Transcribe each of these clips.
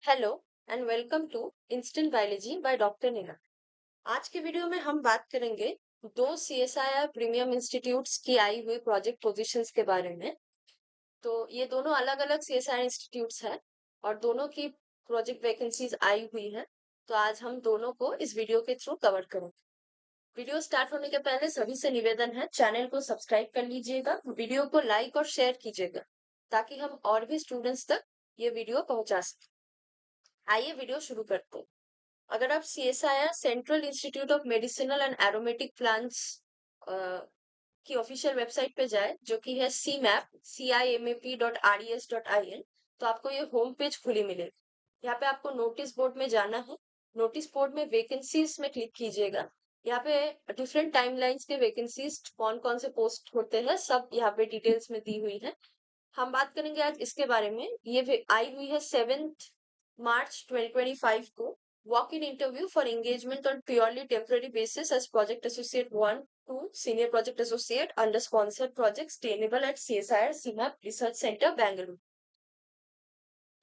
Hello and welcome to instant biology by doctor Neena. आज के video में हम बात करेंगे दो सीएसआईआर प्रीमियम इंस्टीट्यूट्स की आई हुई प्रोजेक्ट पोजीशंस के बारे में। तो ये दोनों अलग अलग सीएसआईआर इंस्टीट्यूट्स हैं और दोनों की प्रोजेक्ट वैकेंसीज आई हुई है। तो आज हम दोनों को इस वीडियो के थ्रू कवर करेंगे। वीडियो स्टार्ट होने के पहले सभी से निवेदन है, चैनल को सब्सक्राइब कर लीजिएगा, वीडियो को लाइक और शेयर कीजिएगा ताकि हम और भी स्टूडेंट्स तक ये वीडियो पहुंचा सकें। आइए वीडियो शुरू करते हैं। अगर आप CSIR central institute of medicinal and aromatic plants की ऑफिशियल वेबसाइट पे जाए, जो कि है cimap.ris.in, तो आपको ये होम पेज खुली मिलेगी। यहाँ पे आपको नोटिस बोर्ड में जाना है। नोटिस बोर्ड में वैकेंसीज में क्लिक कीजिएगा। यहाँ पे डिफरेंट टाइमलाइंस के वैकेंसीज कौन कौन से पोस्ट होते हैं सब यहाँ पे डिटेल्स में दी हुई है। हम बात करेंगे आज इसके बारे में। ये आई हुई है 7 मार्च 2025 को। Walk in interview for engagement on purely temporary basis as project associate 1 to senior project associate under sponsored project sustainable at CSIR CIMAP research centre Bengaluru.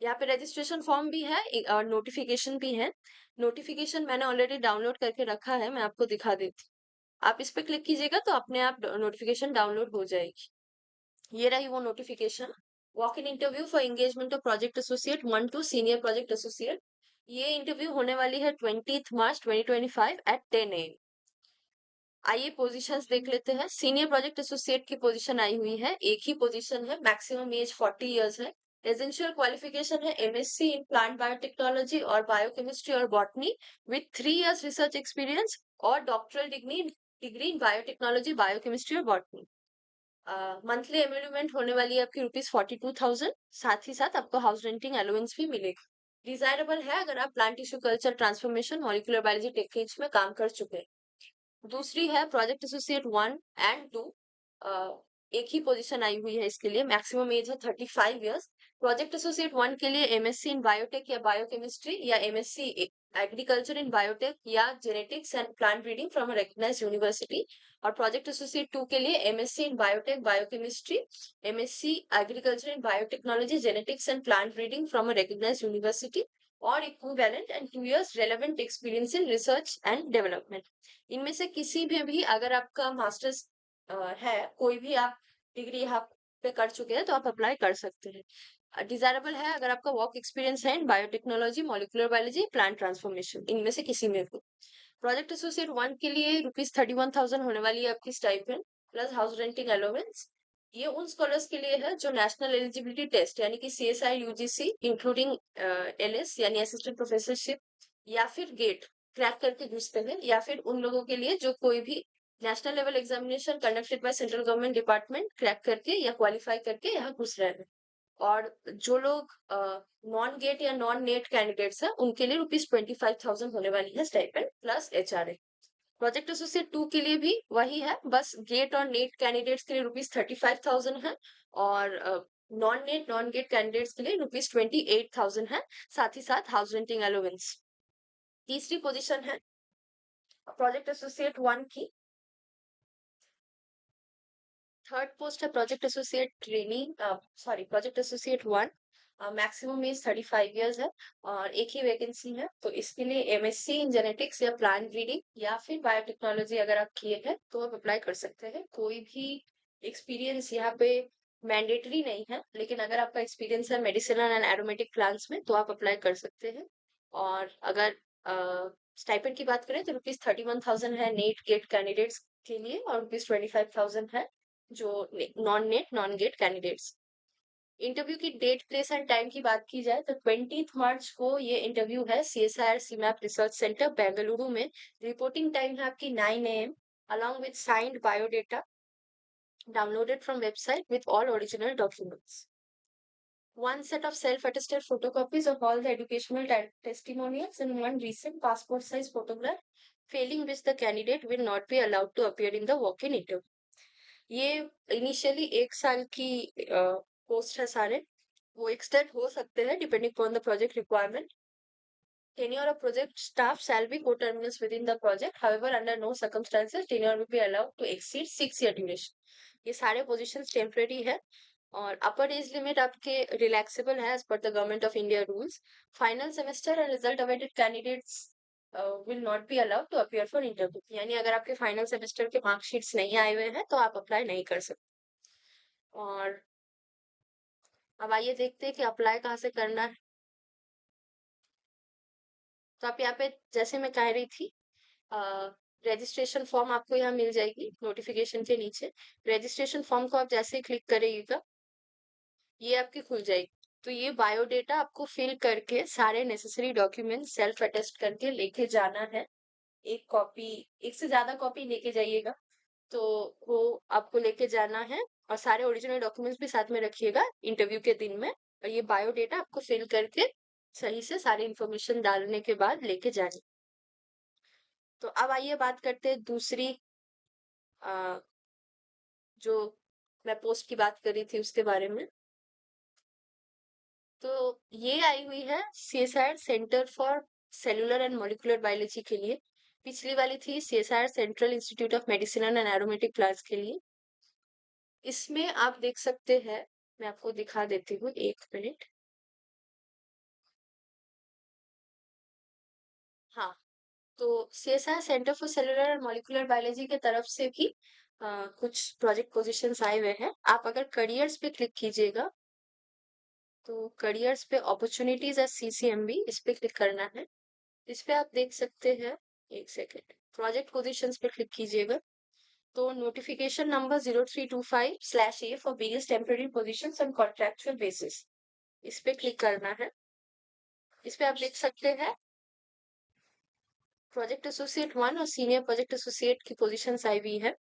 यहाँ पे रजिस्ट्रेशन फॉर्म भी है और नोटिफिकेशन भी है। नोटिफिकेशन मैंने ऑलरेडी डाउनलोड करके रखा है, मैं आपको दिखा देती हूँ। आप इस पे क्लिक कीजिएगा तो अपने आप नोटिफिकेशन डाउनलोड हो जाएगी। ये रही वो notification. Walk in interview for engagement of project associate 1 to senior project associate. ये इंटरव्यू होने वाली है 20 मार्च 2025 एट 10 AM। आइए पोजीशंस देख लेते हैं। सीनियर प्रोजेक्ट एसोसिएट की पोजीशन आई हुई है, एक ही पोजीशन है, मैक्सिमम एज 40 इयर्स है। एसेंशियल क्वालिफिकेशन है एमएससी इन प्लांट बायोटेक्नोलॉजी और बायोकेमिस्ट्री और botany with 3 years research experience और doctoral degree in biotechnology biochemistry और बॉटनी। मंथली एम्यूलमेंट होने वाली है आपकी ₹42,000। साथ ही साथ आपको हाउस रेंटिंग अलाउंस भी मिलेगा। डिजायरेबल है अगर आप plant tissue culture transformation molecular biology techniques में काम कर चुके हैं। दूसरी है प्रोजेक्ट एसोसिएट 1 एंड 2। एक ही पोजीशन आई हुई है इसके लिए, मैक्सिमम एज है 35 इयर्स। प्रोजेक्ट एसोसिएट 1 के लिए एमएससी इन बायोटेक या बायोकेमिस्ट्री या एमएससी एग्रीकल्चर इन बायोटेक या genetics and plant breeding from a recognised university. और प्रोजेक्ट एसोसिएट 2 के लिए MSc in biotech biochemistry, MSc agriculture in biotechnology genetics and plant breeding from a recognised university और equivalent and 2 years relevant experience in research and development. इनमें से किसी में भी अगर आपका मास्टर्स है, कोई भी आप डिग्री यहाँ पे कर चुके हैं तो आप अप्लाई कर सकते हैं। डिजायरेबल है अगर आपका वर्क एक्सपीरियंस है इन biotechnology molecular biology plant transformation, इनमें से किसी में भी। प्रोजेक्ट एसोसिएट 1 के लिए ₹31,000 होने वाली है आपकी stipend plus house renting allowance. ये उन स्कॉलर्स के लिए है जो नेशनल एलिजिबिलिटी टेस्ट यानी कि सीएसआई यूजीसी इंक्लूडिंग एलएस यानी असिस्टेंट प्रोफेसरशिप या फिर गेट क्रैक करके घुसते हैं, या फिर उन लोगों के लिए जो कोई भी national level examination conducted by central government department crack करके या क्वालिफाई करके यहाँ घुस रहे हैं। और जो लोग नॉन गेट या नॉन नेट कैंडिडेट्स हैं उनके लिए ₹25,000 होने वाली है stipend plus HRA. Project associate 2 के लिए भी वही है, बस गेट और नेट कैंडिडेट्स के लिए ₹35,000 है और नॉन गेट कैंडिडेट्स के लिए ₹28,000 है, साथ ही साथ हाउस रेंटिंग अलाउंस। तीसरी पोजीशन है प्रोजेक्ट एसोसिएट 1 की। थर्ड पोस्ट है project associate project associate 1। Maximum age 35 years है और एक ही वैकेंसी है। तो इसके लिए एमएससी इन जेनेटिक्स या प्लांट ब्रीडिंग या फिर बायोटेक्नोलॉजी अगर आप किए हैं तो आप अप्लाई कर सकते हैं। कोई भी एक्सपीरियंस यहाँ पे मैंडेटरी नहीं है, लेकिन अगर आपका एक्सपीरियंस है मेडिसिनल एंड एरोमेटिक प्लांट्स में तो आप अप्लाई कर सकते हैं। और अगर स्टाइपेंड की बात करें तो ₹31,000 है नेट गेट कैंडिडेट्स के लिए और ₹25,000 है जो non NET non GATE candidates. Interview की डेट प्लेस एंड टाइम की बात की जाए तो 20 मार्च को ये इंटरव्यू है CSIR CIMAP research centre Bengaluru में। रिपोर्टिंग टाइम है आपकी 9 AM along with signed biodata downloaded from website with all original documents. One set of self-attested photocopies of all the educational testimonials and one recent passport size photograph, failing which the candidate will not be allowed to appear in the walk-in interview. ये initially 1 साल की post है सारे, वो extend हो सकते हैं depending upon the project requirement. Tenure of project staff shall be coterminous within the project. However, under no circumstances tenure will be allowed to exceed 6 year duration. ये सारे पोजीशंस टेम्परेरी है और अपर एज लिमिट आपके relaxable है as per the government of India rules. Final semester and result awaited candidates will not be allowed to appear for interview. यानी अगर आपके final semester के मार्कशीट्स नहीं आए हुए हैं तो आप अप्लाई नहीं कर सकते. और अब आइए देखते हैं कि अप्लाई कहाँ से करना है. तो आप यहाँ पे, जैसे मैं कह रही थी, रजिस्ट्रेशन फॉर्म आपको यहाँ मिल जाएगी नोटिफिकेशन के नीचे. रजिस्ट्रेशन फॉर्म को आप जैसे ही क्लिक करेंगे ये आपकी खुल जाएगी. तो ये बायोडेटा आपको फिल करके सारे नेसेसरी डॉक्यूमेंट सेल्फ अटेस्ट करके लेके जाना है. एक कॉपी, एक से ज्यादा कॉपी लेके जाइएगा. तो वो आपको लेके जाना है और सारे ओरिजिनल डॉक्यूमेंट्स भी साथ में रखिएगा इंटरव्यू के दिन में. और ये बायोडेटा आपको फिल करके सही से सारी इंफॉर्मेशन डालने के बाद लेके जानी. तो अब आइए बात करते हैं दूसरी, अ, जो मैं पोस्ट की बात कर रही थी उसके बारे में. तो ये आई हुई है CSIR centre for cellular and molecular biology के लिए. पिछली वाली थी CSIR central institute of medicine and aromatic plants के लिए. इसमें आप देख सकते हैं, मैं आपको दिखा देती हूँ, एक मिनट. हाँ, तो CSIR centre for cellular and molecular biology के तरफ से भी कुछ प्रोजेक्ट पोजीशंस आए हुए हैं. आप अगर करियर्स पे क्लिक कीजिएगा तो करियर्स पे अपॉर्चुनिटीज एट सीसीएमबी इस पे क्लिक करना है. इस पे आप देख सकते हैं, एक सेकेंड, प्रोजेक्ट पोजीशंस पे क्लिक कीजिएगा. तो notification number 0325/A for various temporary positions on contractual basis, इस पे क्लिक करना है. इस पे आप देख सकते हैं प्रोजेक्ट एसोसिएट 1 और सीनियर प्रोजेक्ट एसोसिएट की पोजीशंस आई हुई है.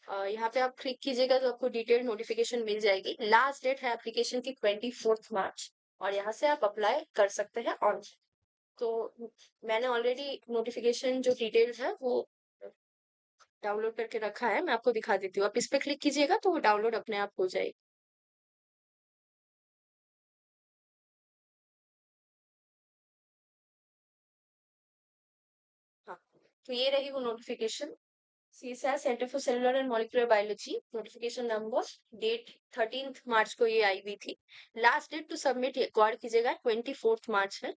यहाँ पे आप क्लिक कीजिएगा तो आपको डिटेल नोटिफिकेशन मिल जाएगी. लास्ट डेट है एप्लीकेशन की 24 मार्च और यहाँ से आप अप्लाई कर सकते हैं ऑन. तो मैंने ऑलरेडी नोटिफिकेशन जो डिटेल्स है वो डाउनलोड करके रखा है, मैं आपको दिखा देती हूँ. आप इस पे क्लिक कीजिएगा तो वो डाउनलोड अपने आप हो जाएगी. हाँ, तो ये रही वो notification. CSR centre for cellular and molecular biology, notification number, date 13 March को ये आई हुई थी. लास्ट डेट टू सबमिट गौर कीजिएगा 24 मार्च है.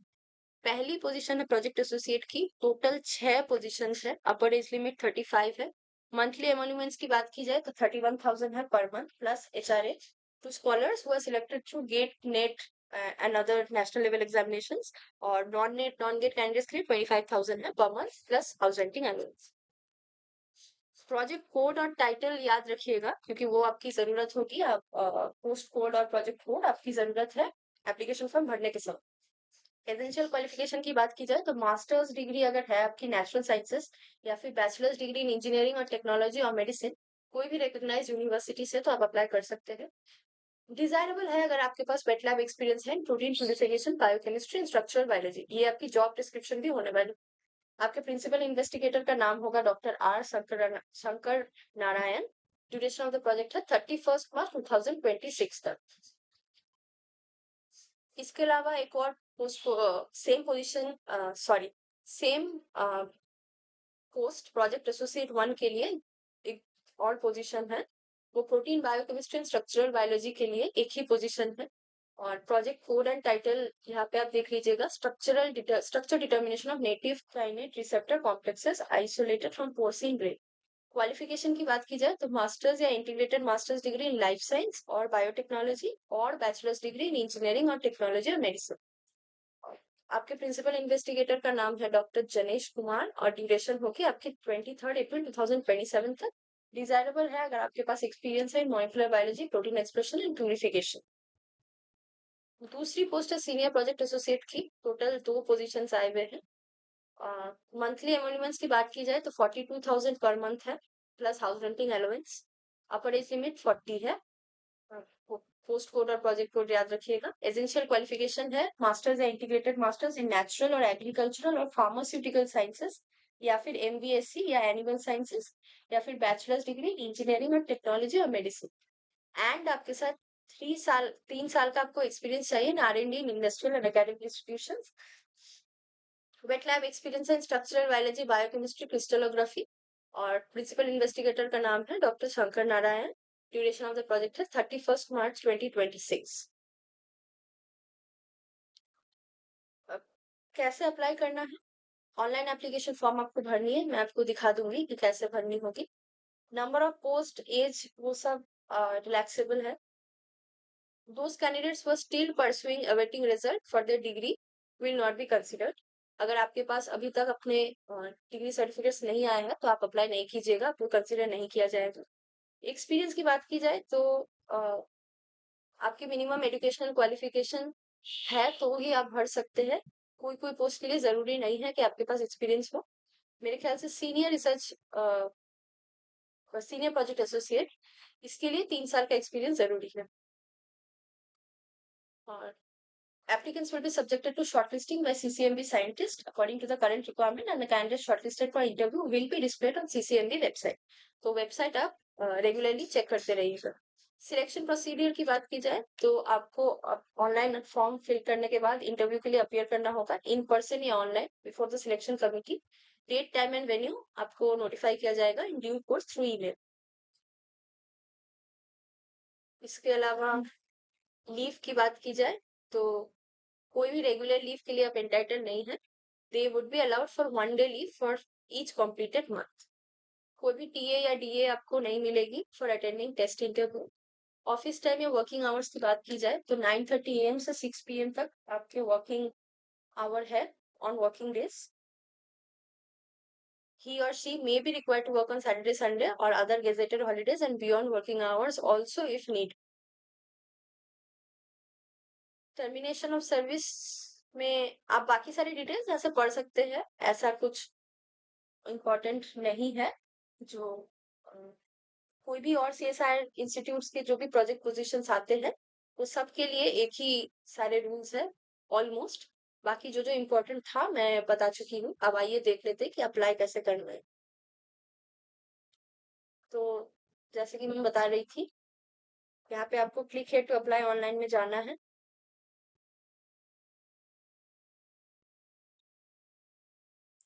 पहली पोजीशन है प्रोजेक्ट एसोसिएट की. टोटल 6 पोजीशन है. अपर एज लिमिट 35 है. मंथली एमोल्यूमेंट्स की बात की जाए तो 31,000 है per month plus HRA. Two scholars हुआ selected through GATE NET and other national level examinations. और non NET non GATE candidates के लिए 25,000 है per month plus house renting allowance. Project code और टाइटल याद रखिएगा क्योंकि वो आपकी जरूरत होगी. आप पोस्ट कोड और प्रोजेक्ट कोड आपकी जरूरत है एप्लीकेशन फॉर्म भरने के समय. एसेंशियल क्वालिफिकेशन की बात की जाए तो मास्टर्स डिग्री अगर है आपकी नेचुरल साइंसेस या फिर बैचलर्स डिग्री इन इंजीनियरिंग और टेक्नोलॉजी और मेडिसिन कोई भी रिकॉग्नाइज यूनिवर्सिटी से, तो आप अप्लाई कर सकते हैं. डिजायरेबल है अगर आपके पास वेट लैब एक्सपीरियंस है protein purification, biochemistry, structural biology. ये आपकी जॉब डिस्क्रिप्शन भी होने वाली. आपके प्रिंसिपल इन्वेस्टिगेटर का नाम होगा doctor R Shankar Narayan. Duration of the project है 31 मार्च 2026 तक. इसके अलावा एक और post, same position, sorry, same post project associate 1 के लिए एक और पोजीशन है. वो protein biochemistry and structural biology के लिए एक ही पोजीशन है. और प्रोजेक्ट कोड एंड टाइटल यहाँ पे आप देख लीजिएगा, structure determination of native kainate receptor complexes isolated from porcine brain. Qualification की बात की जाए तो मास्टर्स या integrated masters degree in life science और बायोटेक्नोलॉजी और बैचलर्स डिग्री इन इंजीनियरिंग और टेक्नोलॉजी और मेडिसिन. आपके प्रिंसिपल इन्वेस्टिगेटर का नाम है डॉक्टर जनेश कुमार और ड्यूरेशन होगी आपकी 23 अप्रैल 2027 तक. डिजायरेबल है अगर आपके पास एक्सपीरियंस है in molecular biology, protein expression and purification. दूसरी पोस्ट है सीनियर प्रोजेक्ट एसोसिएट की. टोटल 2 पोजीशन आए हुए हैं. मंथली एमोल्यूमेंट्स की बात की जाए तो 42,000 पर मंथ है plus house renting allowance. Upper age limit 40 है. पोस्ट कोड और प्रोजेक्ट कोड याद रखिएगा. एसेंशियल क्वालिफिकेशन है मास्टर्स या इंटीग्रेटेड मास्टर्स इन नेचुरल और एग्रीकल्चरल और फार्मास्यूटिकल साइंसेस या फिर एमबीएससी या एनिमल साइंसेस या फिर बैचलर्स डिग्री इंजीनियरिंग और टेक्नोलॉजी और मेडिसिन. एंड आपके साथ 3 साल का आपको एक्सपीरियंस चाहिए in R and D in industrial and academic institutions. Wet lab experience है स्ट्रक्चरल बायोलॉजी, बायोकेमिस्ट्री, क्रिस्टलोग्राफी. और प्रिंसिपल इन्वेस्टिगेटर का नाम है doctor Shankar Narayan. Duration of the project है 31 मार्च 2026। कैसे अप्लाई करना है? ऑनलाइन एप्लीकेशन फॉर्म आपको भरनी है, मैं आपको दिखा दूंगी कि कैसे भरनी होगी। नंबर ऑफ पोस्ट, एज, वो सब रिलैक्सेबल है। Those candidates were still pursuing awaiting result for their degree will not be considered। अगर आपके पास अभी तक अपने डिग्री सर्टिफिकेट्स नहीं आए हैं तो आप अप्लाई नहीं कीजिएगा, आपको कंसिडर नहीं किया जाएगा। एक्सपीरियंस की बात की जाए तो आपकी मिनिमम एजुकेशनल क्वालिफिकेशन है तो ही आप भर सकते हैं। कोई कोई पोस्ट के लिए जरूरी नहीं है कि आपके पास एक्सपीरियंस हो। मेरे ख्याल से senior research, senior project associate, इसके लिए 3 साल का एक्सपीरियंस जरूरी है। और applicants will be subjected to shortlisting by CCMB scientists according to the current requirement, and the candidates shortlisted for interview will be displayed on CCMB website। तो website आप regularly check करते रहिएगा। सिलेक्शन प्रोसीडियर की बात की जाए तो आपको ऑनलाइन फॉर्म फिल करने के बाद इंटरव्यू के लिए अपीयर करना होगा, in person or online, before the selection committee. Date, time and venue आपको नोटिफाई किया जाएगा in due course through email. इसके अलावा लीव की बात की जाए तो कोई भी रेगुलर लीव के लिए आप एंटाइटल नहीं है। They would be allowed for 1 day leave for each completed month. कोई भी टीए या डीए आपको नहीं मिलेगी for attending test interview. Office time या वर्किंग आवर्स की बात की जाए तो 9:30 AM से 6 PM तक आपके वर्किंग आवर है on working days. He or she may be required to work on Saturday, Sunday or other gazetted holidays and beyond working hours also if need। Termination of service में आप बाकी सारी details ऐसे पढ़ सकते हैं, ऐसा कुछ इम्पोर्टेंट नहीं है। जो कोई भी और CSIR इंस्टीट्यूट्स के जो भी प्रोजेक्ट पोजीशंस आते हैं वो सब के लिए एक ही सारे रूल्स है ऑलमोस्ट। बाकी जो जो इम्पोर्टेंट था मैं बता चुकी हूँ। अब आइए देख लेते हैं कि अप्लाई कैसे करना है। तो जैसे कि मैं बता रही थी, यहाँ पे आपको click here to apply online में जाना है।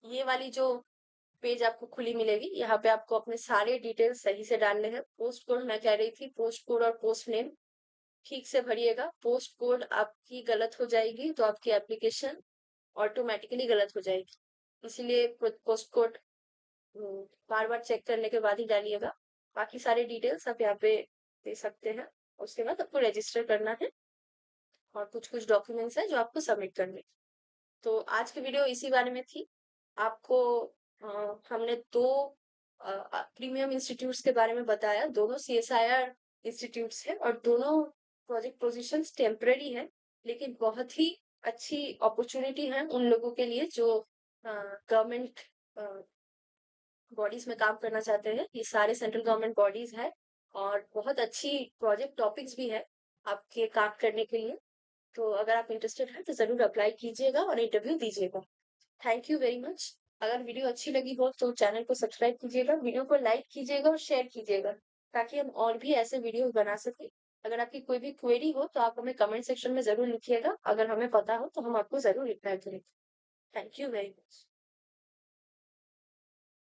ये वाली जो पेज आपको खुली मिलेगी, यहाँ पे आपको अपने सारे डिटेल्स सही से डालने हैं। पोस्ट कोड, मैं कह रही थी पोस्ट कोड और पोस्ट नेम ठीक से भरिएगा। पोस्ट कोड आपकी गलत हो जाएगी तो आपकी एप्लीकेशन ऑटोमेटिकली गलत हो जाएगी, इसीलिए पोस्ट कोड बार बार चेक करने के बाद ही डालिएगा। बाकी सारे डिटेल्स आप यहाँ पे दे सकते हैं। उसके बाद आपको रजिस्टर करना है और कुछ कुछ डॉक्यूमेंट्स है जो आपको सबमिट करने। तो आज की वीडियो इसी बारे में थी। आपको हमने दो प्रीमियम इंस्टीट्यूट्स के बारे में बताया। दोनों CSIR इंस्टीट्यूट्स हैं और दोनों प्रोजेक्ट पोजीशंस टेम्पररी है, लेकिन बहुत ही अच्छी अपॉर्चुनिटी है उन लोगों के लिए जो गवर्नमेंट बॉडीज में काम करना चाहते हैं। ये सारे सेंट्रल गवर्नमेंट बॉडीज है और बहुत अच्छी प्रोजेक्ट टॉपिक्स भी है आपके काम करने के लिए। तो अगर आप इंटरेस्टेड हैं तो जरूर अप्लाई कीजिएगा और इंटरव्यू दीजिएगा। Thank you very much. अगर वीडियो अच्छी लगी हो तो चैनल को सब्सक्राइब कीजिएगा, वीडियो को लाइक कीजिएगा और शेयर कीजिएगा ताकि हम और भी ऐसे वीडियो बना सकें। अगर आपकी कोई भी क्वेरी हो तो आप हमें कमेंट सेक्शन में जरूर लिखिएगा, अगर हमें पता हो तो हम आपको जरूर रिप्लाई करेंगे। Thank you very much.